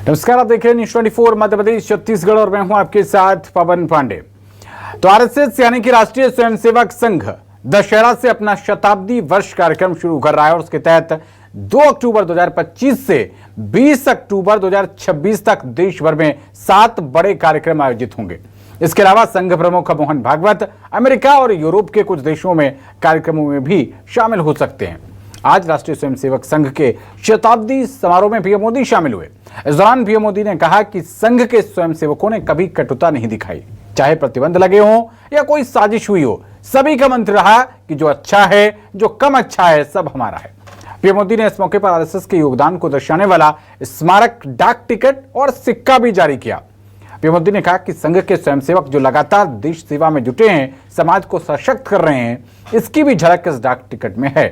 नमस्कार, आप देख रहे हैं न्यूज़ 24 मध्य प्रदेश छत्तीसगढ़ और मैं हूं आपके साथ पवन पांडे। तो आरएसएस यानी कि राष्ट्रीय स्वयंसेवक संघ दशहरा से अपना शताब्दी वर्ष कार्यक्रम शुरू कर रहा है और उसके तहत 2 अक्टूबर 2025 से 20 अक्टूबर 2026 तक देश भर में 7 बड़े कार्यक्रम आयोजित होंगे। इसके अलावा संघ प्रमुख मोहन भागवत अमेरिका और यूरोप के कुछ देशों में कार्यक्रमों में भी शामिल हो सकते हैं। आज राष्ट्रीय स्वयंसेवक संघ के शताब्दी समारोह में पीएम मोदी शामिल हुए। इस दौरान पीएम मोदी ने कहा कि संघ के स्वयंसेवकों ने कभी कटुता नहीं दिखाई, चाहे प्रतिबंध लगे हों या कोई साजिश हुई हो। सभी का मंत्र रहा कि जो अच्छा है, जो कम अच्छा है, सब हमारा है। पीएम मोदी ने इस मौके पर आरएसएस के योगदान को दर्शाने वाला स्मारक डाक टिकट और सिक्का भी जारी किया। पीएम मोदी ने कहा कि संघ के स्वयंसेवक जो लगातार देश सेवा में जुटे हैं, समाज को सशक्त कर रहे हैं, इसकी भी झलक इस डाक टिकट में है।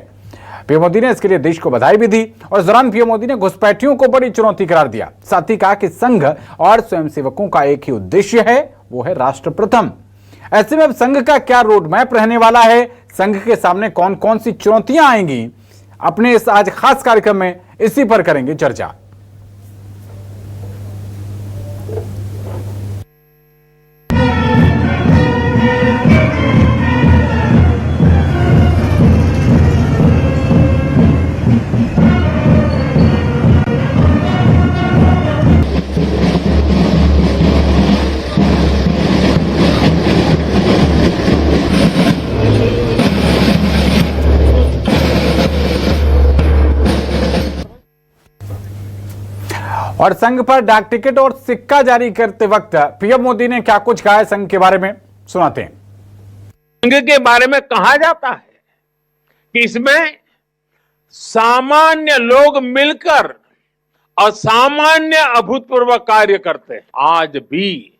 पीएम मोदी ने इसके लिए देश को बधाई भी दी और इस दौरान पीएम मोदी ने घुसपैठियों को बड़ी चुनौती करार दिया। साथ ही कहा कि संघ और स्वयंसेवकों का एक ही उद्देश्य है, वो है राष्ट्र प्रथम। ऐसे में अब संघ का क्या रोड मैप रहने वाला है, संघ के सामने कौन कौन सी चुनौतियां आएंगी, अपने इस आज खास कार्यक्रम में इसी पर करेंगे चर्चा। और संघ पर डाक टिकट और सिक्का जारी करते वक्त पीएम मोदी ने क्या कुछ कहा है संघ के बारे में, सुनाते हैं। संघ के बारे में कहा जाता है कि इसमें सामान्य लोग मिलकर असामान्य अभूतपूर्व कार्य करते हैं। आज भी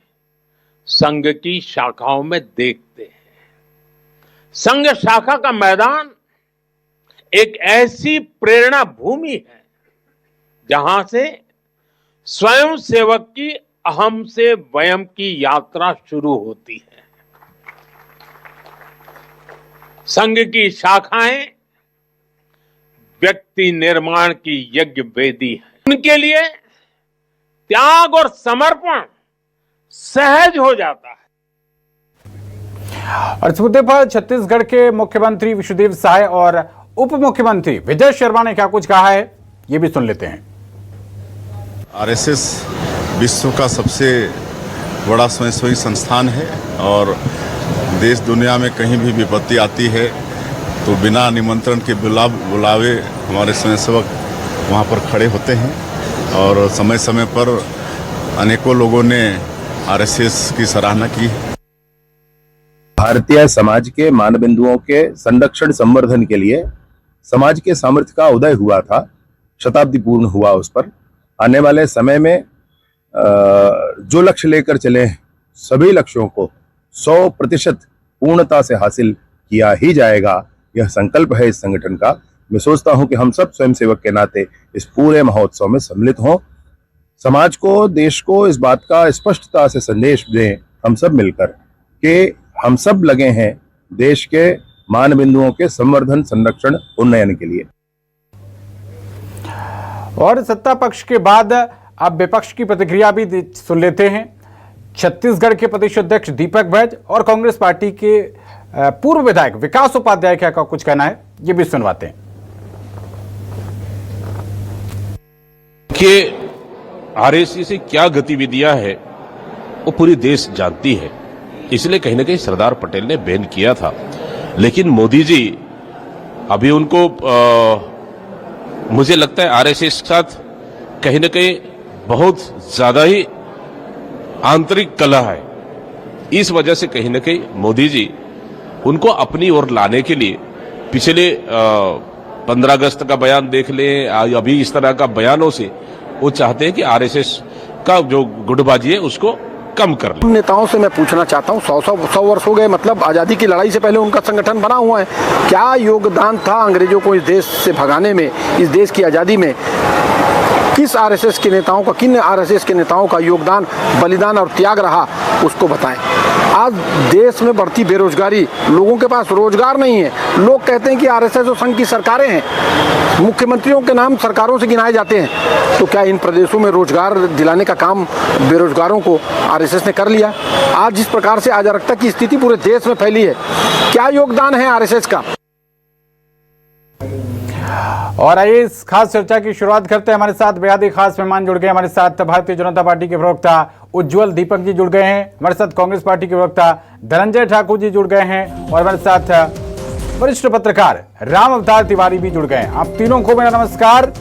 संघ की शाखाओं में देखते हैं। संघ शाखा का मैदान एक ऐसी प्रेरणा भूमि है जहां से स्वयं सेवक की अहम से वयम की यात्रा शुरू होती है। संघ की शाखाएं व्यक्ति निर्माण की यज्ञ वेदी है। उनके लिए त्याग और समर्पण सहज हो जाता है। और इस मुद्दे पर छत्तीसगढ़ के मुख्यमंत्री विष्णुदेव साय और उप मुख्यमंत्री विजय शर्मा ने क्या कुछ कहा है, ये भी सुन लेते हैं। आरएसएस विश्व का सबसे बड़ा स्वयंसेवी संस्थान है और देश दुनिया में कहीं भी विपत्ति आती है तो बिना निमंत्रण के बुलावे हमारे स्वयंसेवक वहाँ पर खड़े होते हैं और समय समय पर अनेकों लोगों ने आरएसएस की सराहना की है। भारतीय समाज के मानबिंदुओं के संरक्षण संवर्धन के लिए समाज के सामर्थ्य का उदय हुआ था, शताब्दी पूर्ण हुआ उस पर। आने वाले समय में जो लक्ष्य लेकर चले सभी लक्ष्यों को 100% पूर्णता से हासिल किया ही जाएगा, यह संकल्प है इस संगठन का। मैं सोचता हूं कि हम सब स्वयंसेवक के नाते इस पूरे महोत्सव में सम्मिलित हों, समाज को, देश को इस बात का स्पष्टता से संदेश दें हम सब मिलकर कि हम सब लगे हैं देश के मानबिंदुओं के संवर्धन, संरक्षण, उन्नयन के लिए। और सत्ता पक्ष के बाद अब विपक्ष की प्रतिक्रिया भी सुन लेते हैं। छत्तीसगढ़ के प्रदेश अध्यक्ष दीपक बैज और कांग्रेस पार्टी के पूर्व विधायक विकास उपाध्याय क्या कुछ कहना है, ये भी सुनवाते हैं। कि आरएसएस से क्या गतिविधियां है वो पूरी देश जानती है, इसलिए कहीं ना कहीं सरदार पटेल ने बैन किया था। लेकिन मोदी जी अभी उनको मुझे लगता है आरएसएस के साथ कहीं ना कहीं बहुत ज्यादा ही आंतरिक कलह है। इस वजह से कहीं ना कहीं मोदी जी उनको अपनी ओर लाने के लिए पिछले 15 अगस्त का बयान देख लें, अभी इस तरह का बयानों से वो चाहते हैं कि आरएसएस का जो गुटबाजी है उसको कम कर ले। नेताओं से मैं पूछना चाहता हूँ, 100 वर्ष हो गए, मतलब आज़ादी की लड़ाई से पहले उनका संगठन बना हुआ है। क्या योगदान था अंग्रेजों को इस देश से भगाने में, इस देश की आज़ादी में? किस आरएसएस के नेताओं का, किन आरएसएस के नेताओं का योगदान, बलिदान और त्याग रहा, उसको बताएं। आज देश में बढ़ती बेरोजगारी, लोगों के पास रोजगार नहीं है। लोग कहते हैं कि आरएसएस और संघ की सरकारें हैं, मुख्यमंत्रियों के नाम सरकारों से गिनाए जाते हैं। तो क्या इन प्रदेशों में रोजगार दिलाने का काम बेरोजगारों को आरएसएस ने कर लिया? आज जिस प्रकार से अराजकता की स्थिति पूरे देश में फैली है, क्या योगदान है आरएसएस का? और आइए इस खास चर्चा की शुरुआत करते हैं। हमारे साथ बेहद ही खास मेहमान जुड़ गए। हमारे साथ भारतीय जनता पार्टी के प्रवक्ता उज्जवल दीपक जी जुड़ गए हैं। हमारे साथ कांग्रेस पार्टी के प्रवक्ता धनंजय ठाकुर जी जुड़ गए हैं और हमारे साथ वरिष्ठ पत्रकार राम अवतार तिवारी भी जुड़ गए हैं। आप तीनों को मेरा नमस्कार।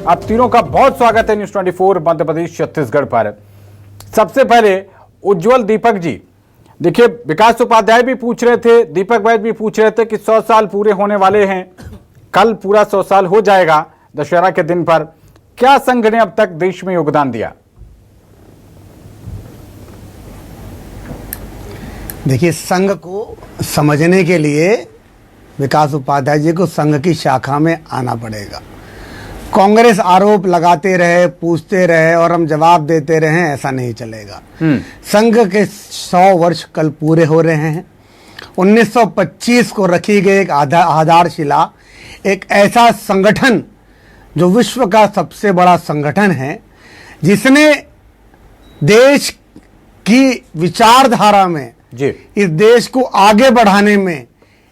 आप तीनों का बहुत स्वागत है न्यूज़ 24 मध्य प्रदेश छत्तीसगढ़ पर। सबसे पहले उज्जवल दीपक जी, देखिए विकास उपाध्याय भी पूछ रहे थे, दीपक वैद भी पूछ रहे थे कि 100 साल पूरे होने वाले हैं, कल पूरा 100 साल हो जाएगा दशहरा के दिन पर। क्या संघ ने अब तक देश में योगदान दिया? देखिए, संघ को समझने के लिए विकास उपाध्याय जी को संघ की शाखा में आना पड़ेगा। कांग्रेस आरोप लगाते रहे, पूछते रहे और हम जवाब देते रहे, ऐसा नहीं चलेगा। संघ के 100 वर्ष कल पूरे हो रहे हैं। 1925 को रखी गई एक आधारशिला, एक ऐसा संगठन जो विश्व का सबसे बड़ा संगठन है, जिसने देश की विचारधारा में जी इस देश को आगे बढ़ाने में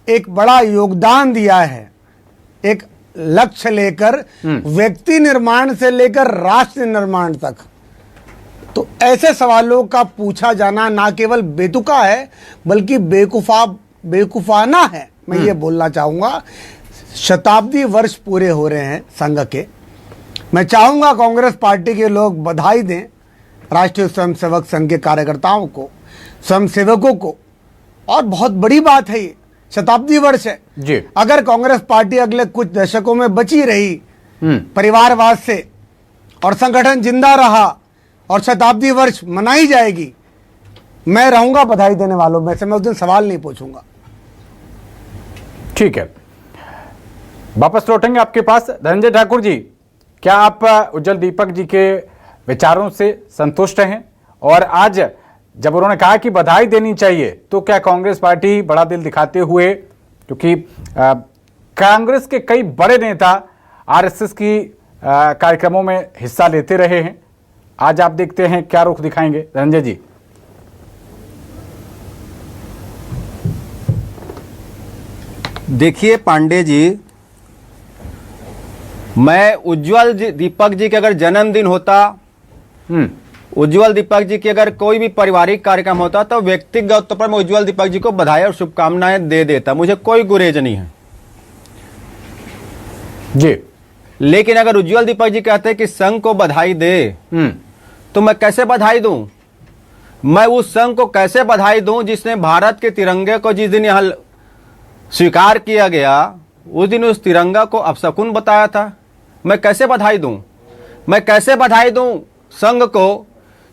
एक बड़ा योगदान दिया है। एक लक्ष्य लेकर व्यक्ति निर्माण से लेकर राष्ट्र निर्माण तक। तो ऐसे सवालों का पूछा जाना ना केवल बेतुका है बल्कि बेवकूफाना है। मैं ये बोलना चाहूंगा। शताब्दी वर्ष पूरे हो रहे हैं संघ के। मैं चाहूंगा कांग्रेस पार्टी के लोग बधाई दें राष्ट्रीय स्वयंसेवक संघ के कार्यकर्ताओं को, स्वयंसेवकों को। और बहुत बड़ी बात है, ये शताब्दी वर्ष है जी। अगर कांग्रेस पार्टी अगले कुछ दशकों में बची रही परिवारवाद से और संगठन जिंदा रहा और शताब्दी वर्ष मनाई जाएगी, मैं रहूंगा बधाई देने वालों में से। मैं उस दिन सवाल नहीं पूछूंगा। ठीक है, वापस लौटेंगे आपके पास। धनंजय ठाकुर जी, क्या आप उज्जवल दीपक जी के विचारों से संतुष्ट हैं? और आज जब उन्होंने कहा कि बधाई देनी चाहिए, तो क्या कांग्रेस पार्टी बड़ा दिल दिखाते हुए, क्योंकि कांग्रेस के कई बड़े नेता आरएसएस की कार्यक्रमों में हिस्सा लेते रहे हैं, आज आप देखते हैं क्या रुख दिखाएंगे? धनंजय जी। देखिए पांडे जी, मैं उज्जवल दीपक जी के अगर जन्मदिन होता, उज्जवल दीपक जी की अगर कोई भी पारिवारिक कार्यक्रम होता, तो व्यक्तिगत तौर पर मैं उज्जवल दीपक जी को बधाई और शुभकामनाएं दे देता। मुझे कोई गुरेज नहीं है जी। लेकिन अगर उज्जवल दीपक जी कहते हैं कि संघ को बधाई दे, तो मैं कैसे बधाई दूं? मैं उस संघ को कैसे बधाई दूं जिसने भारत के तिरंगे को जिस दिन यहां स्वीकार किया गया, उस दिन उस तिरंगा को अपशकुन बताया था? मैं कैसे बधाई दूं? मैं कैसे बधाई दूं संघ को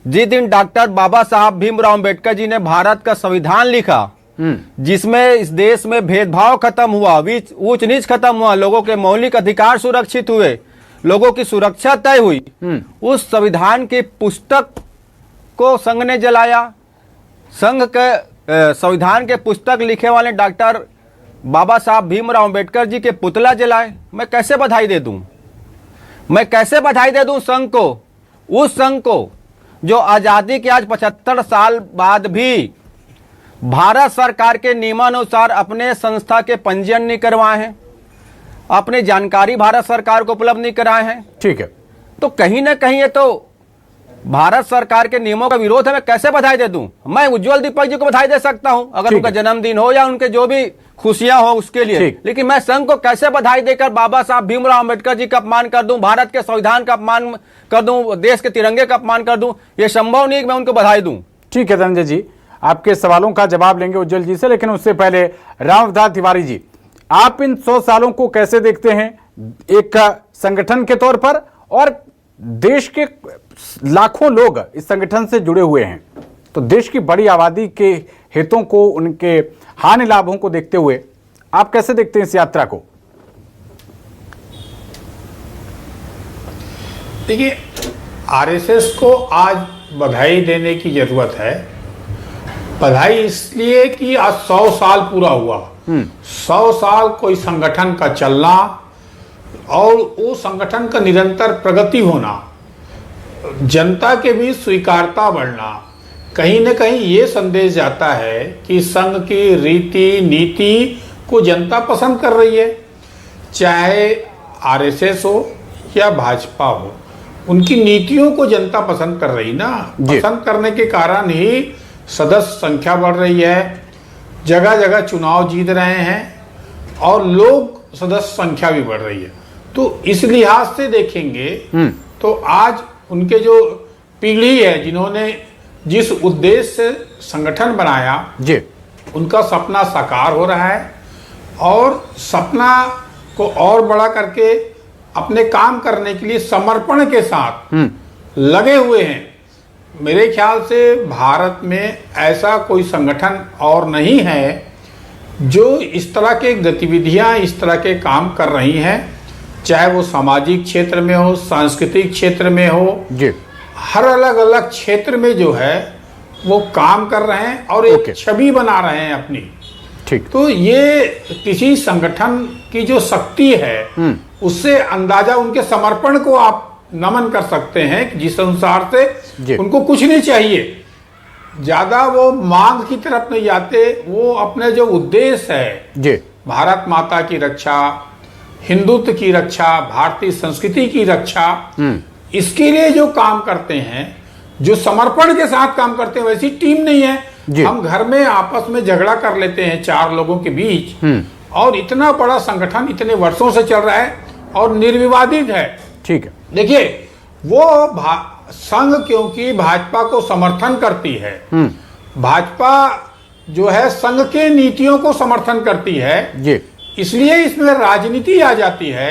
जिस दिन डॉक्टर बाबा साहब भीमराव अंबेडकर जी ने भारत का संविधान लिखा, जिसमें इस देश में भेदभाव खत्म हुआ, ऊंच नीच खत्म हुआ, लोगों के मौलिक अधिकार सुरक्षित हुए, लोगों की सुरक्षा तय हुई। उस संविधान की पुस्तक को संघ ने जलाया। संघ के संविधान के पुस्तक लिखे वाले डॉक्टर बाबा साहब भीमराव अंबेडकर जी के पुतला जलाए। मैं कैसे बधाई दे दूं? मैं कैसे बधाई दे दूं संघ को? उस संघ को जो आजादी के आज 75 साल बाद भी भारत सरकार के नियमानुसार अपने संस्था के पंजीयन नहीं करवाए हैं, अपनी जानकारी भारत सरकार को उपलब्ध नहीं कराए हैं। ठीक है, तो कहीं ना कहीं ये तो भारत सरकार के नियमों का विरोध है। मैं कैसे बधाई दे दूं? मैं उज्जवल दीपक जी को बधाई दे सकता हूं अगर उनका जन्मदिन हो या उनके जो भी खुशियां हो उसके लिए, लेकिन मैं संघ को कैसे बधाई देकर बाबा साहब भीमराव अंबेडकर जी का अपमान कर दूं, भारत के संविधान का अपमान कर दूं, देश के तिरंगे का अपमान कर दूं? ये संभव नहीं कि मैं उनको बधाई दूं। ठीक है धनंजय जी, आपके सवालों का जवाब लेंगे उज्जवल जी से, लेकिन उससे पहले राम अवतार तिवारी जी, आप इन 100 सालों को कैसे देखते हैं एक संगठन के तौर पर? और देश के लाखों लोग इस संगठन से जुड़े हुए हैं, तो देश की बड़ी आबादी के हितों को, उनके हानि लाभों को देखते हुए आप कैसे देखते हैं इस यात्रा को? देखिए, आरएसएस को आज बधाई देने की जरूरत है। बधाई इसलिए कि आज 100 साल पूरा हुआ। 100 साल कोई संगठन का चलना और वो संगठन का निरंतर प्रगति होना, जनता के बीच स्वीकारता बढ़ना, कहीं न कहीं ये संदेश जाता है कि संघ की रीति नीति को जनता पसंद कर रही है। चाहे आरएसएस हो या भाजपा हो, उनकी नीतियों को जनता पसंद कर रही ना। पसंद करने के कारण ही सदस्य संख्या बढ़ रही है, जगह जगह चुनाव जीत रहे हैं और लोग सदस्य संख्या भी बढ़ रही है। तो इस लिहाज से देखेंगे तो आज उनके जो पीढ़ी है, जिन्होंने जिस उद्देश्य से संगठन बनाया जी, उनका सपना साकार हो रहा है और सपना को और बड़ा करके अपने काम करने के लिए समर्पण के साथ लगे हुए हैं। मेरे ख्याल से भारत में ऐसा कोई संगठन और नहीं है जो इस तरह के गतिविधियां, इस तरह के काम कर रही हैं, चाहे वो सामाजिक क्षेत्र में हो, सांस्कृतिक क्षेत्र में हो जी, हर अलग अलग क्षेत्र में जो है वो काम कर रहे हैं और एक छवि बना रहे हैं अपनी। ठीक। तो ये किसी संगठन की जो शक्ति है उससे अंदाजा उनके समर्पण को आप नमन कर सकते हैं कि जिस अनुसार से उनको कुछ नहीं चाहिए, ज्यादा वो मांग की तरफ नहीं जाते, वो अपने जो उद्देश्य है जी, भारत माता की रक्षा, हिंदुत्व की रक्षा, भारतीय संस्कृति की रक्षा, इसके लिए जो काम करते हैं, जो समर्पण के साथ काम करते हैं, वैसी टीम नहीं है। हम घर में आपस में झगड़ा कर लेते हैं 4 लोगों के बीच, और इतना बड़ा संगठन इतने वर्षों से चल रहा है और निर्विवादित है। ठीक है। देखिए, वो संघ क्योंकि भाजपा को समर्थन करती है, भाजपा जो है संघ के नीतियों को समर्थन करती है जी, इसलिए इसमें राजनीति आ जाती है,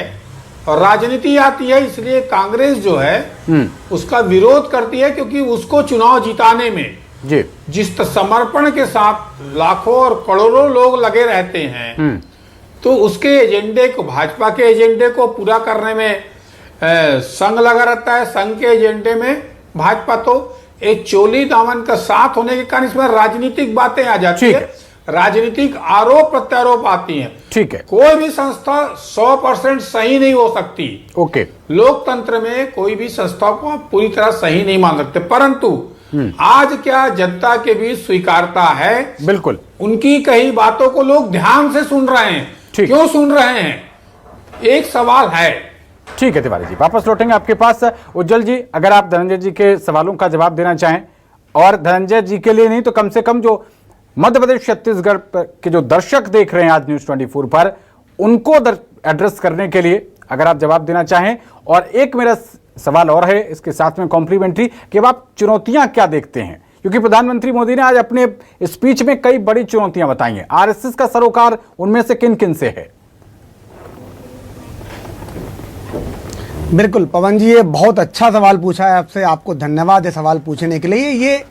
और राजनीति आती है इसलिए कांग्रेस जो है उसका विरोध करती है, क्योंकि उसको चुनाव जिताने में जी, जिस समर्पण के साथ लाखों और करोड़ों लोग लगे रहते हैं, तो उसके एजेंडे को, भाजपा के एजेंडे को पूरा करने में संघ लगा रहता है। संघ के एजेंडे में भाजपा तो एक चोली दामन का साथ होने के कारण इसमें राजनीतिक बातें आ जाती है, राजनीतिक आरोप प्रत्यारोप आती हैं। ठीक है। कोई भी संस्था 100% सही नहीं हो सकती। ओके। लोकतंत्र में कोई भी संस्था को आप पूरी तरह सही नहीं मान सकते, परंतु आज क्या जनता के बीच स्वीकारता है, बिल्कुल, उनकी कई बातों को लोग ध्यान से सुन रहे हैं। क्यों सुन रहे हैं, एक सवाल है। ठीक है तिवारी जी, वापस लौटेंगे आपके पास। उज्जवल जी, अगर आप धनंजय जी के सवालों का जवाब देना चाहें, और धनंजय जी के लिए नहीं तो कम से कम जो मध्य प्रदेश छत्तीसगढ़ के जो दर्शक देख रहे हैं आज न्यूज 24 पर, उनको एड्रेस करने के लिए अगर आप जवाब देना चाहें। और एक मेरा सवाल और है इसके साथ में कॉम्प्लीमेंट्री, कि अब आप चुनौतियां क्या देखते हैं, क्योंकि प्रधानमंत्री मोदी ने आज अपने स्पीच में कई बड़ी चुनौतियां बताई हैं। आरएसएस का सरोकार उनमें से किन किन से है? बिल्कुल पवन जी, ये बहुत अच्छा सवाल पूछा है आपसे, आपको धन्यवाद है सवाल पूछने के लिए।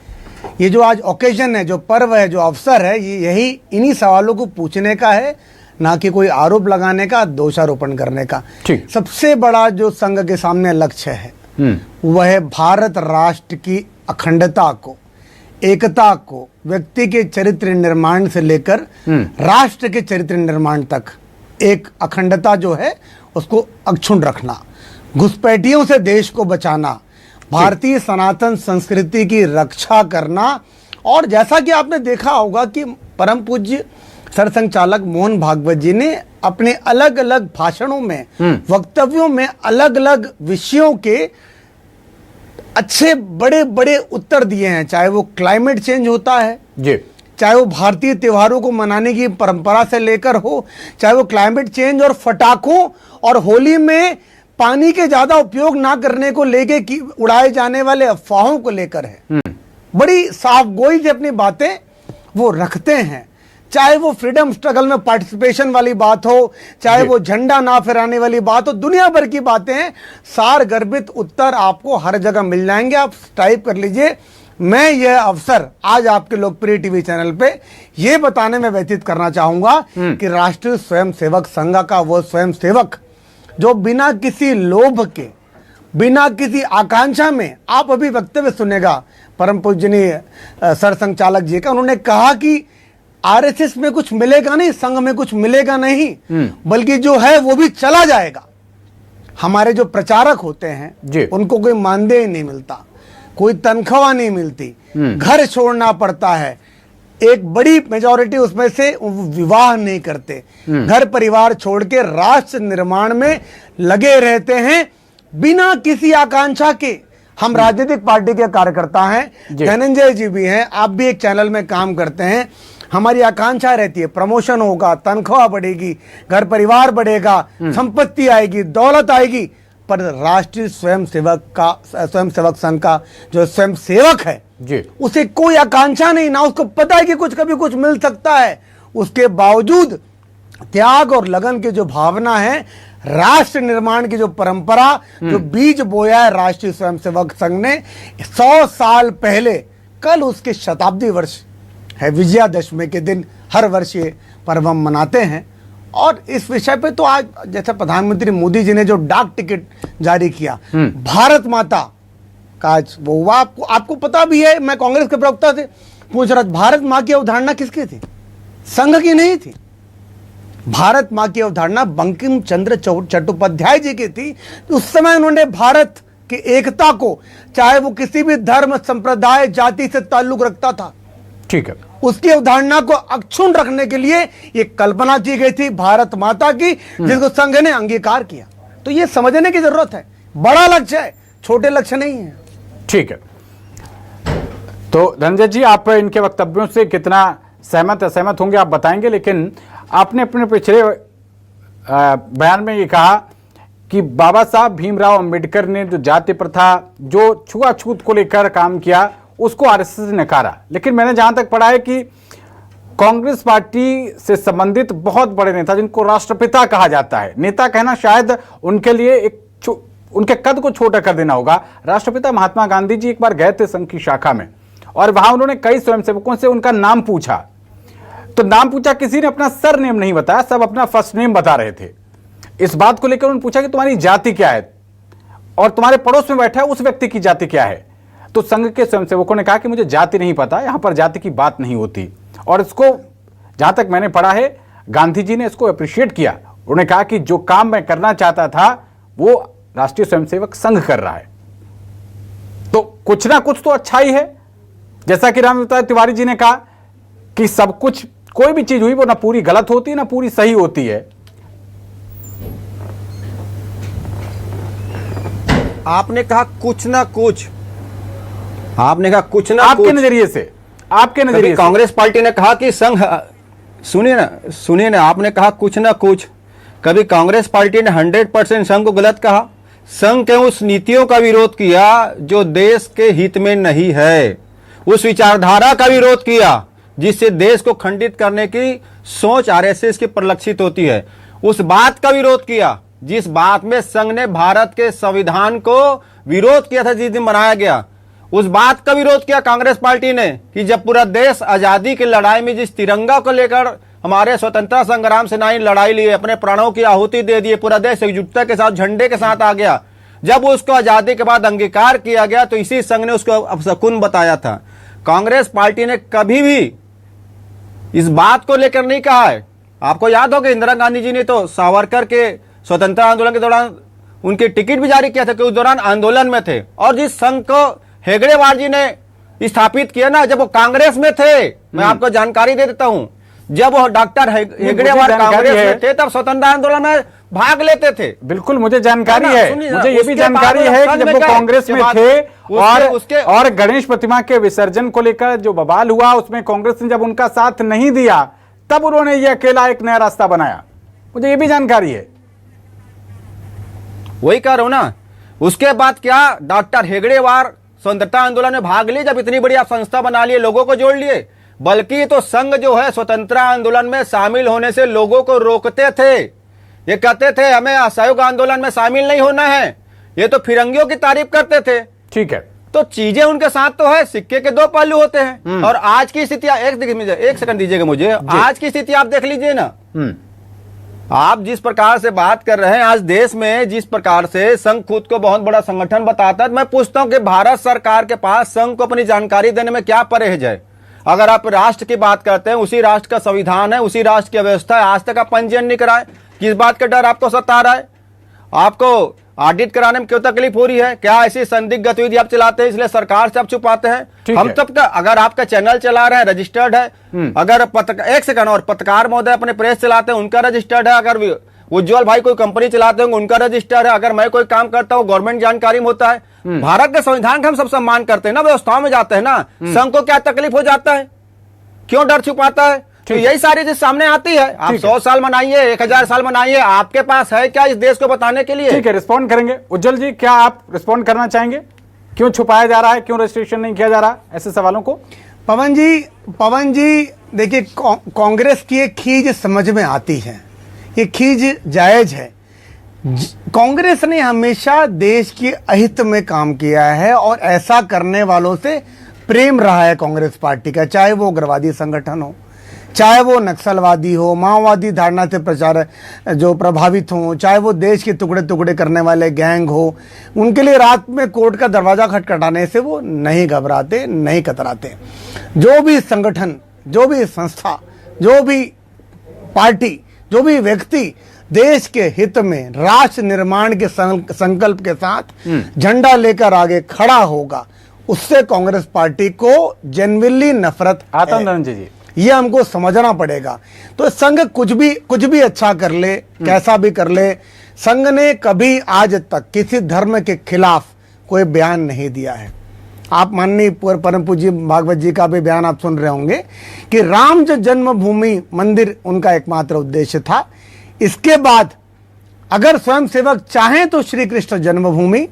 ये जो आज ओकेजन है, जो पर्व है, जो अवसर है, ये यही इन्हीं सवालों को पूछने का है, ना कि कोई आरोप लगाने का, दोषारोपण करने का। सबसे बड़ा जो संघ के सामने लक्ष्य है वह है भारत राष्ट्र की अखंडता को, एकता को, व्यक्ति के चरित्र निर्माण से लेकर राष्ट्र के चरित्र निर्माण तक एक अखंडता जो है उसको अक्षुण्ण रखना, घुसपैठियों से देश को बचाना, भारतीय सनातन संस्कृति की रक्षा करना। और जैसा कि आपने देखा होगा कि परम पूज्य सरसंघचालक मोहन भागवत जी ने अपने अलग अलग भाषणों में, वक्तव्यों में अलग अलग विषयों के अच्छे बड़े बड़े उत्तर दिए हैं। चाहे वो क्लाइमेट चेंज होता है जी, चाहे वो भारतीय त्योहारों को मनाने की परंपरा से लेकर हो, चाहे वो क्लाइमेट चेंज और फटाकों और होली में पानी के ज्यादा उपयोग ना करने को लेके कि उड़ाए जाने वाले अफवाहों को लेकर है। बड़ी साफ गोई से अपनी बातें वो रखते हैं। चाहे वो फ्रीडम स्ट्रगल में पार्टिसिपेशन वाली बात हो, चाहे वो झंडा ना फहराने वाली बात हो, दुनिया भर की बातें हैं। सार गर्भित उत्तर आपको हर जगह मिल जाएंगे, आप टाइप कर लीजिए। मैं यह अवसर आज आपके लोकप्रिय टीवी चैनल पे ये बताने में व्यतीत करना चाहूंगा कि राष्ट्रीय स्वयंसेवक संघ का वो स्वयंसेवक जो बिना किसी लोभ के, बिना किसी आकांक्षा में, आप अभी वक्तव्य सुनेगा, परम पूजनीय सरसंघ चालक जी का। उन्होंने कहा कि आरएसएस में कुछ मिलेगा नहीं, संघ में कुछ मिलेगा नहीं, बल्कि जो है वो भी चला जाएगा। हमारे जो प्रचारक होते हैं उनको कोई मानदेय नहीं मिलता, कोई तनख्वाह नहीं मिलती, घर छोड़ना पड़ता है। एक बड़ी मेजॉरिटी उसमें से विवाह नहीं करते, घर परिवार छोड़ के राष्ट्र निर्माण में लगे रहते हैं बिना किसी आकांक्षा के। हम राजनीतिक पार्टी के कार्यकर्ता हैं, धनंजय जी भी हैं, आप भी एक चैनल में काम करते हैं। हमारी आकांक्षा रहती है प्रमोशन होगा, तनख्वाह बढ़ेगी, घर परिवार बढ़ेगा, संपत्ति आएगी, दौलत आएगी, पर राष्ट्रीय स्वयंसेवक संघ का जो स्वयंसेवक है उसे कोई आकांक्षा नहीं, ना उसको पता है कि कुछ कभी कुछ मिल सकता है। उसके बावजूद त्याग और लगन की जो भावना है, राष्ट्र निर्माण की जो परंपरा, जो बीज बोया है राष्ट्रीय स्वयंसेवक संघ ने 100 साल पहले, कल उसके शताब्दी वर्ष है, विजयादशमी के दिन हर वर्ष ये पर्व हम मनाते हैं। और इस विषय पे तो आज जैसे प्रधानमंत्री मोदी जी ने जो डाक टिकट जारी किया भारत माता का, आज वो हुआ। आपको पता भी है, मैं कांग्रेस के प्रवक्ता से पूछ रहा था, भारत माँ की अवधारणा किसकी थी? संघ की नहीं थी। भारत माँ की अवधारणा बंकिम चंद्र चट्टोपाध्याय जी की थी। उस समय उन्होंने भारत की एकता को, चाहे वो किसी भी धर्म, संप्रदाय, जाति से ताल्लुक रखता था, ठीक है, उसकी अवधारणा को अक्षुण्ण रखने के लिए ये कल्पना की गई थी भारत माता की, जिसको संघ ने अंगीकार किया। तो ये समझने की जरूरत है, बड़ा लक्ष्य है, छोटे लक्ष्य नहीं है। ठीक है। तो धनंजय जी, आप इनके वक्तव्यों से कितना सहमत असहमत होंगे आप बताएंगे, लेकिन आपने अपने पिछले बयान में ये कहा कि बाबा साहब भीमराव अंबेडकर ने जो जाति प्रथा, जो छुआछूत को लेकर काम किया, उसको आरएसएस ने नकारा। लेकिन मैंने जहां तक पढ़ा है कि कांग्रेस पार्टी से संबंधित बहुत बड़े नेता, जिनको राष्ट्रपिता कहा जाता है, नेता कहना शायद उनके लिए एक उनके कद को छोटा कर देना होगा, राष्ट्रपिता महात्मा गांधी जी एक बार गए थे संघ की शाखा में, और वहां उन्होंने कई स्वयंसेवकों से उनका नाम पूछा। तो नाम पूछा, किसी ने अपना सर नेम नहीं बताया, सब अपना फर्स्ट नेम बता रहे थे। इस बात को लेकर उन्होंने पूछा कि तुम्हारी जाति क्या है, और तुम्हारे पड़ोस में बैठा है उस व्यक्ति की जाति क्या है। तो संघ के स्वयंसेवकों ने कहा कि मुझे जाति नहीं पता, यहां पर जाति की बात नहीं होती। और इसको जहां तक मैंने पढ़ा है, गांधी जी ने इसको अप्रिशिएट किया। उन्होंने कहा कि जो काम मैं करना चाहता था वो राष्ट्रीय स्वयंसेवक संघ कर रहा है, तो कुछ ना कुछ तो अच्छा ही है। जैसा कि रामविलास तिवारी जी ने कहा कि सब कुछ, कोई भी चीज हुई वो ना पूरी गलत होती है ना पूरी सही होती है। आपने कहा कुछ ना कुछ, आपने कहा कुछ ना आपके कुछ। नजरिए से, आपके नजरिए से कांग्रेस पार्टी ने कहा कि संघ, सुनिए ना, आपने कहा कुछ ना कुछ। कभी कांग्रेस पार्टी ने 100% संघ को गलत कहा? संघ के उस नीतियों का विरोध किया जो देश के हित में नहीं है, उस विचारधारा का विरोध किया जिससे देश को खंडित करने की सोच आरएसएस की परिलक्षित होती है, उस बात का विरोध किया जिस बात में संघ ने भारत के संविधान को विरोध किया था जिस दिन बनाया गया। उस बात का विरोध किया कांग्रेस पार्टी ने कि जब पूरा देश आजादी की लड़ाई में जिस तिरंगा को लेकर हमारे स्वतंत्रता संग्राम सेनानी लड़ाई लिए, अपने प्राणों की आहुति दे दिए, पूरा देश एकजुटता के साथ झंडे के साथ आ गया, जब उसको आजादी के बाद अंगीकार किया गया तो इसी संघ ने उसको अपशकुन बताया था। कांग्रेस पार्टी ने कभी भी इस बात को लेकर नहीं कहा है। आपको याद होगा इंदिरा गांधी जी ने तो सावरकर के स्वतंत्रता आंदोलन के दौरान उनकी टिकट भी जारी किया था कि उस दौरान आंदोलन में थे। और जिस संघ को हेगड़ेवार जी ने स्थापित किया ना, जब वो कांग्रेस में थे, मैं आपको जानकारी दे देता हूं, जब वो डॉक्टर हेगड़ेवार कांग्रेस में थे तब स्वतंत्रता आंदोलन में भाग लेते थे। बिल्कुल मुझे जानकारी है, मुझे ये भी जानकारी है कि जब वो कांग्रेस में थे और गणेश प्रतिमा के विसर्जन को लेकर जो बवाल हुआ उसमें कांग्रेस ने जब उनका साथ नहीं दिया तब उन्होंने ये अकेला एक नया रास्ता बनाया, मुझे ये भी जानकारी है। वही कह रहा हूं ना। उसके बाद क्या डॉक्टर हेगड़ेवार स्वतंत्रता आंदोलन में भाग लिए, जब इतनी बड़ी आप संस्था बना लिए, लोगों को जोड़ लिए, बल्कि तो संघ जो है स्वतंत्रता आंदोलन में शामिल होने से लोगों को रोकते थे। ये कहते थे हमें असहयोग आंदोलन में शामिल नहीं होना है, ये तो फिरंगियों की तारीफ करते थे। ठीक है, तो चीजें उनके साथ तो है, सिक्के के दो पहलू होते हैं। और आज की स्थिति एक सेकंड दीजिएगा मुझे, आज की स्थिति आप देख लीजिए ना, आप जिस प्रकार से बात कर रहे हैं, आज देश में जिस प्रकार से संघ खुद को बहुत बड़ा संगठन बताता है, मैं पूछता हूं कि भारत सरकार के पास संघ को अपनी जानकारी देने में क्या परहेज है? अगर आप राष्ट्र की बात करते हैं, उसी राष्ट्र का संविधान है, उसी राष्ट्र की व्यवस्था है, आज तक आप पंजीयन नहीं कराए। किस बात का डर आपको सता रहा है? आपको ऑडिट कराने में क्यों तकलीफ हो रही है? क्या ऐसी संदिग्ध गतिविधि आप चलाते हैं इसलिए सरकार से आप छुपाते हैं? हम तब का अगर आपका चैनल चला रहे हैं, रजिस्टर्ड है, अगर एक सेकंड, और पत्रकार महोदय अपने प्रेस चलाते हैं, उनका रजिस्टर्ड है, अगर उज्जवल भाई कोई कंपनी चलाते होंगे उनका रजिस्टर्ड है, अगर मैं कोई काम करता हूँ गवर्नमेंट जानकारी में होता है। भारत के संविधान का हम सब सम्मान करते हैं ना, व्यवस्थाओं में जाते हैं ना। संघ को क्या तकलीफ हो जाता है? क्यों डर छुपाता है? तो यही सारी चीज सामने आती है। आप 100 साल मनाइए, 1000 साल मनाइए, आपके पास है क्या इस देश को बताने के लिए? ठीक है, रिस्पॉन्ड करेंगे। उज्जवल जी, क्या आप रिस्पॉन्ड करना चाहेंगे? क्यों छुपाया जा रहा है, क्यों रजिस्ट्रेशन नहीं किया जा रहा, ऐसे सवालों को? पवन जी देखिए, कांग्रेस की एक खींच समझ में आती है, ये खींच जायज है। कांग्रेस ने हमेशा देश के अहित में काम किया है और ऐसा करने वालों से प्रेम रहा है कांग्रेस पार्टी का, चाहे वो उग्रवादी संगठन हो, चाहे वो नक्सलवादी हो, माओवादी धारणा से प्रचार जो प्रभावित हो, चाहे वो देश के टुकड़े टुकड़े करने वाले गैंग हो, उनके लिए रात में कोर्ट का दरवाजा खटखटाने से वो नहीं घबराते, नहीं कतराते। जो भी संगठन, जो भी संस्था, जो भी पार्टी, जो भी व्यक्ति देश के हित में राष्ट्र निर्माण के संकल्प के साथ झंडा लेकर आगे खड़ा होगा, उससे कांग्रेस पार्टी को जेन्युइनली नफरत आता धनंजय जी, ये हमको समझना पड़ेगा। तो संघ कुछ भी अच्छा कर ले, कैसा भी कर ले, संघ ने कभी आज तक किसी धर्म के खिलाफ कोई बयान नहीं दिया है। आप माननीय परम पूज्य भागवत जी का भी बयान आप सुन रहे होंगे कि राम जन्मभूमि मंदिर उनका एकमात्र उद्देश्य था। इसके बाद अगर स्वयंसेवक चाहें तो श्री कृष्ण जन्मभूमि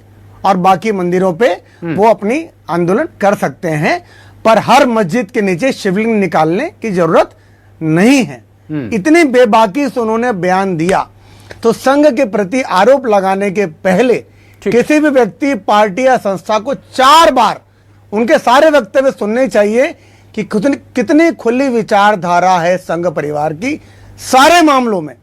और बाकी मंदिरों पे वो अपनी आंदोलन कर सकते हैं, पर हर मस्जिद के नीचे शिवलिंग निकालने की जरूरत नहीं है। इतनी बेबाकी से उन्होंने बयान दिया। तो संघ के प्रति आरोप लगाने के पहले किसी भी व्यक्ति, पार्टी या संस्था को 4 बार उनके सारे वक्तव्य सुनने चाहिए कि कितनी खुली विचारधारा है संघ परिवार की सारे मामलों में,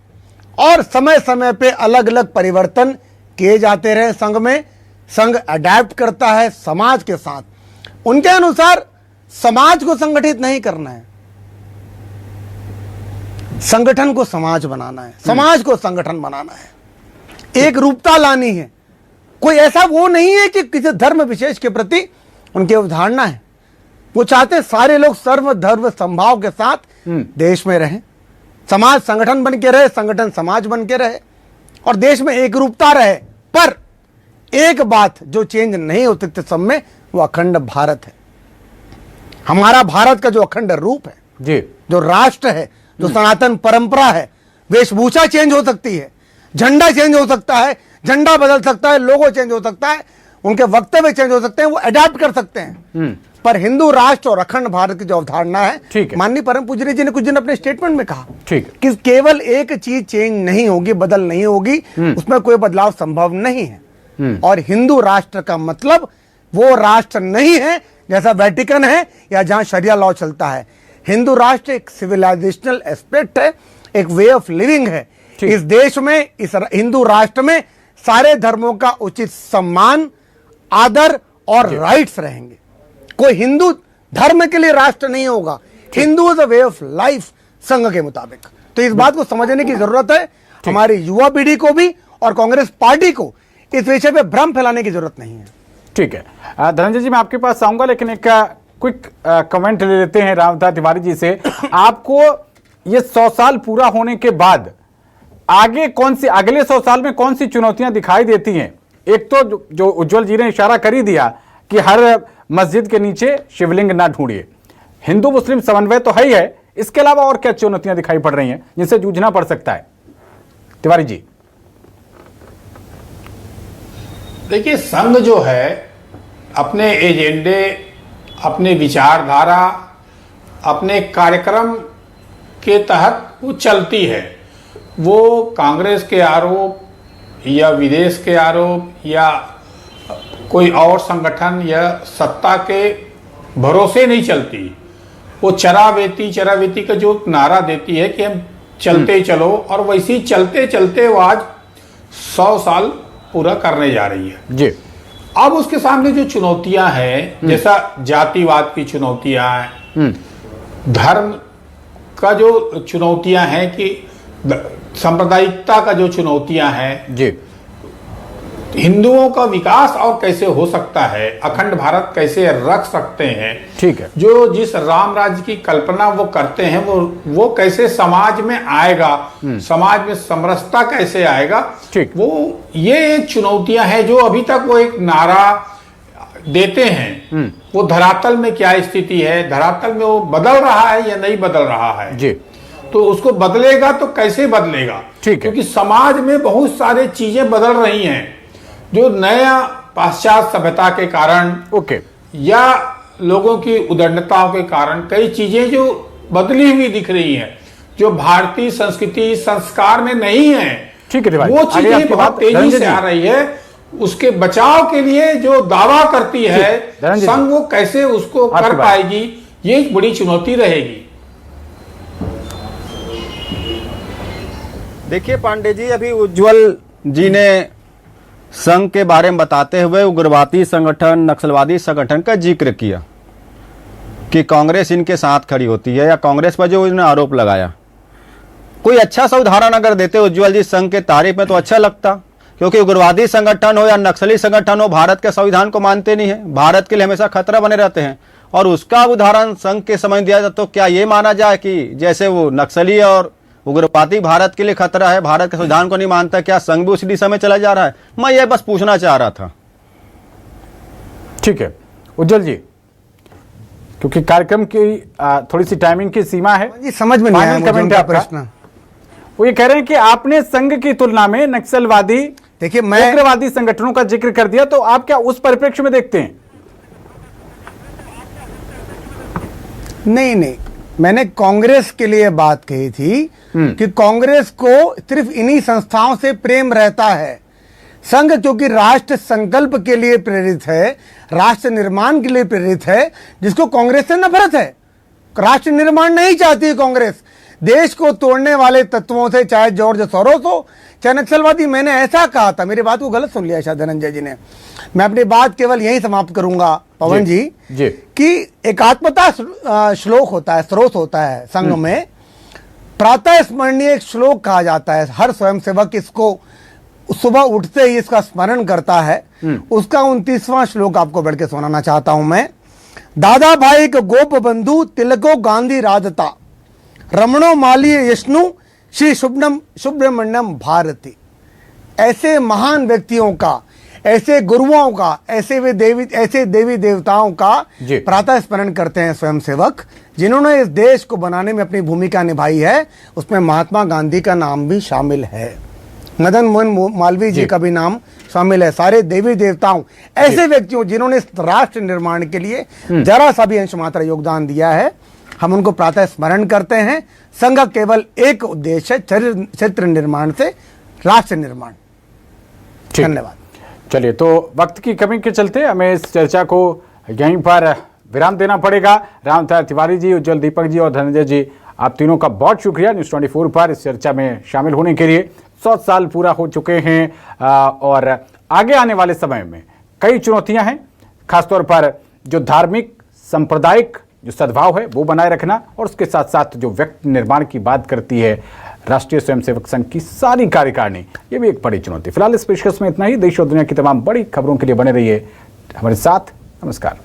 और समय समय पे अलग अलग परिवर्तन किए जाते रहे संघ में। संघ अडैप्ट करता है समाज के साथ, उनके अनुसार समाज को संगठित नहीं करना है, संगठन को समाज बनाना है, समाज को संगठन बनाना है, एक रूपता लानी है। कोई ऐसा वो नहीं है कि किसी धर्म विशेष के प्रति उनकी अवधारणा है। वो चाहते सारे लोग सर्व धर्म संभाव के साथ देश में रहें, समाज संगठन बन के रहे, संगठन समाज बन के रहे और देश में एक रूपता रहे। पर एक बात जो चेंज नहीं हो सकती सब में, वो अखंड भारत है। हमारा भारत का जो अखंड रूप है जी, जो राष्ट्र है, जो सनातन परंपरा है, वेशभूषा चेंज हो सकती है, झंडा चेंज हो सकता है, झंडा बदल सकता है, लोगो चेंज हो सकता है, उनके वक्तव्य चेंज हो सकते हैं, वो अडैप्ट कर सकते हैं। पर हिंदू राष्ट्र और अखंड भारत की जो अवधारणा है, माननीय परम पूज्य जी ने कुछ दिन अपने स्टेटमेंट में कहा कि केवल एक चीज चेंज नहीं होगी, बदल नहीं होगी, उसमें कोई बदलाव संभव नहीं है। और हिंदू राष्ट्र का मतलब वो राष्ट्र नहीं है जैसा वेटिकन है या जहां शरिया लॉ चलता है। हिंदू राष्ट्र एक सिविलाइजेशनल एस्पेक्ट है, एक वे ऑफ लिविंग है। इस देश में, इस हिंदू राष्ट्र में सारे धर्मों का उचित सम्मान, आदर और राइट्स रहेंगे। कोई हिंदू धर्म के लिए राष्ट्र नहीं होगा, Hindu is a way of life संघ के मुताबिक। तो इस बात को समझने की जरूरत है हमारी युवा पीढ़ी को भी, और कांग्रेस पार्टी को इस विषय पे भ्रम फैलाने की जरूरत नहीं है। ठीक है, धनंजय जी मैं आपके पास आऊंगा, लेकिन एक क्विक कमेंट ले लेते हैं रामदास तिवारी जी से। आपको ये 100 साल पूरा होने के बाद आगे कौन सी, अगले 100 साल में कौन सी चुनौतियां दिखाई देती हैं? एक तो जो उज्जवल जी ने इशारा कर ही दिया कि हर मस्जिद के नीचे शिवलिंग ना ढूंढिए, हिंदू मुस्लिम समन्वय तो है ही है, इसके अलावा और क्या चुनौतियां दिखाई पड़ रही हैं जिनसे जूझना पड़ सकता है? तिवारी जी। देखिए, संघ जो है अपने एजेंडे, अपने विचारधारा, अपने कार्यक्रम के तहत वो चलती है। वो कांग्रेस के आरोप या विदेश के आरोप या कोई और संगठन या सत्ता के भरोसे नहीं चलती। वो चरावेती का जो नारा देती है कि हम चलते चलो, और वैसे ही चलते चलते वो आज 100 साल पूरा करने जा रही है जी। अब उसके सामने जो चुनौतियां हैं, जैसा जातिवाद की चुनौतियां हैं, धर्म का जो चुनौतियां हैं, कि सांप्रदायिकता का जो चुनौतियां हैं जी, हिंदुओं का विकास और कैसे हो सकता है, अखंड भारत कैसे रख सकते हैं, ठीक है, जो जिस राम राज्य की कल्पना वो करते हैं वो कैसे समाज में आएगा, समाज में समरसता कैसे आएगा, ठीक, वो ये चुनौतियां हैं जो अभी तक वो एक नारा देते हैं, वो धरातल में क्या स्थिति है, धरातल में वो बदल रहा है या नहीं बदल रहा है जी, तो उसको बदलेगा तो कैसे बदलेगा, ठीक है, क्योंकि समाज में बहुत सारी चीजें बदल रही हैं जो नया पाश्चात्य सभ्यता के कारण ओके, या लोगों की उदंडताओं के कारण कई चीजें जो बदली हुई दिख रही हैं, जो भारतीय संस्कृति संस्कार में नहीं है, ठीक है तिवारी, वो आगे चीजें आपकी बहुत बात तेजी धनंजय से जी। आ रही है। उसके बचाव के लिए जो दावा करती है धनंजय जी। संघ, वो कैसे उसको आपकी कर बात। पाएगी, ये एक बड़ी चुनौती रहेगी। देखिए पांडे जी, अभी उज्जवल जी ने संघ के बारे में बताते हुए उग्रवादी संगठन, नक्सलवादी संगठन का जिक्र किया कि कांग्रेस इनके साथ खड़ी होती है, या कांग्रेस पर जो उन्होंने आरोप लगाया। कोई अच्छा सा उदाहरण अगर देते उज्जवल जी संघ के तारीफ में तो अच्छा लगता, क्योंकि उग्रवादी संगठन हो या नक्सली संगठन हो, भारत के संविधान को मानते नहीं है, भारत के लिए हमेशा खतरा बने रहते हैं, और उसका उदाहरण संघ के समय दिया जाए तो क्या ये माना जाए कि जैसे वो नक्सली और उग्रवादी भारत के लिए खतरा है, भारत के संविधान को नहीं मानता, क्या संघ भी उसी दिशा में चला जा रहा है? मैं ये बस पूछना चाह रहा था। ठीक है उज्जवल जी, क्योंकि कार्यक्रम की थोड़ी सी टाइमिंग की सीमा है, जी समझ में नहीं आया फाइनल मुझे कमेंट उनका है आपका। प्रश्न। वो ये कह रहे हैं कि आपने संघ की तुलना में नक्सलवादी, देखिए मैं उग्रवादी संगठनों का जिक्र कर दिया, तो आप क्या उस परिप्रेक्ष्य में देखते हैं? नहीं, मैंने कांग्रेस के लिए बात कही थी कि कांग्रेस को सिर्फ इन्हीं संस्थाओं से प्रेम रहता है। संघ क्योंकि राष्ट्र संकल्प के लिए प्रेरित है, राष्ट्र निर्माण के लिए प्रेरित है, जिसको कांग्रेस से नफरत है। राष्ट्र निर्माण नहीं चाहती है कांग्रेस, देश को तोड़ने वाले तत्वों से, चाहे जॉर्ज सोरोस हो चाहे नक्सलवादी। मैंने ऐसा कहा था, मेरी बात को गलत सुन लिया शायद धनंजय जी ने। मैं अपनी बात केवल यहीं समाप्त करूंगा पवन जी कि एकात्मता श्लोक होता है, स्रोत होता है संघ में, प्रातः स्मरणीय एक श्लोक कहा जाता है। हर स्वयंसेवक इसको सुबह उठते ही इसका स्मरण करता है। उसका 29वां श्लोक आपको बढ़ के सुनाना चाहता हूं मैं। दादा भाई को गोप बंधु तिलको गांधी राजता, रमणो माली यष्णु श्री सुब्रमण्यम भारती। ऐसे महान व्यक्तियों का, ऐसे गुरुओं का, ऐसे देवी देवताओं का प्रातः स्मरण करते हैं स्वयंसेवक, जिन्होंने इस देश को बनाने में अपनी भूमिका निभाई है। उसमें महात्मा गांधी का नाम भी शामिल है, मदन मोहन मालवीय जी का भी नाम शामिल है, सारे देवी देवताओं, ऐसे व्यक्तियों जिन्होंने इस राष्ट्र निर्माण के लिए जरा सा भी अंश मात्र योगदान दिया है, हम उनको प्रातः स्मरण करते हैं। संघ केवल एक उद्देश्य है, क्षेत्र निर्माण से राष्ट्र निर्माण। धन्यवाद। चलिए, तो वक्त की कमी के चलते हमें इस चर्चा को यहीं पर विराम देना पड़ेगा। राम तिवारी जी, उज्जवल दीपक जी और धनंजय जी, आप तीनों का बहुत शुक्रिया न्यूज़ 24 पर इस चर्चा में शामिल होने के लिए। 100 साल पूरा हो चुके हैं और आगे आने वाले समय में कई चुनौतियां हैं, खासतौर पर जो धार्मिक सांप्रदायिक जो सद्भाव है वो बनाए रखना, और उसके साथ साथ जो व्यक्ति निर्माण की बात करती है राष्ट्रीय स्वयंसेवक संघ की सारी कार्यकारिणी, ये भी एक बड़ी चुनौती। फिलहाल इस पेशकश में इतना ही। देश और दुनिया की तमाम बड़ी खबरों के लिए बने रहिए हमारे साथ। नमस्कार।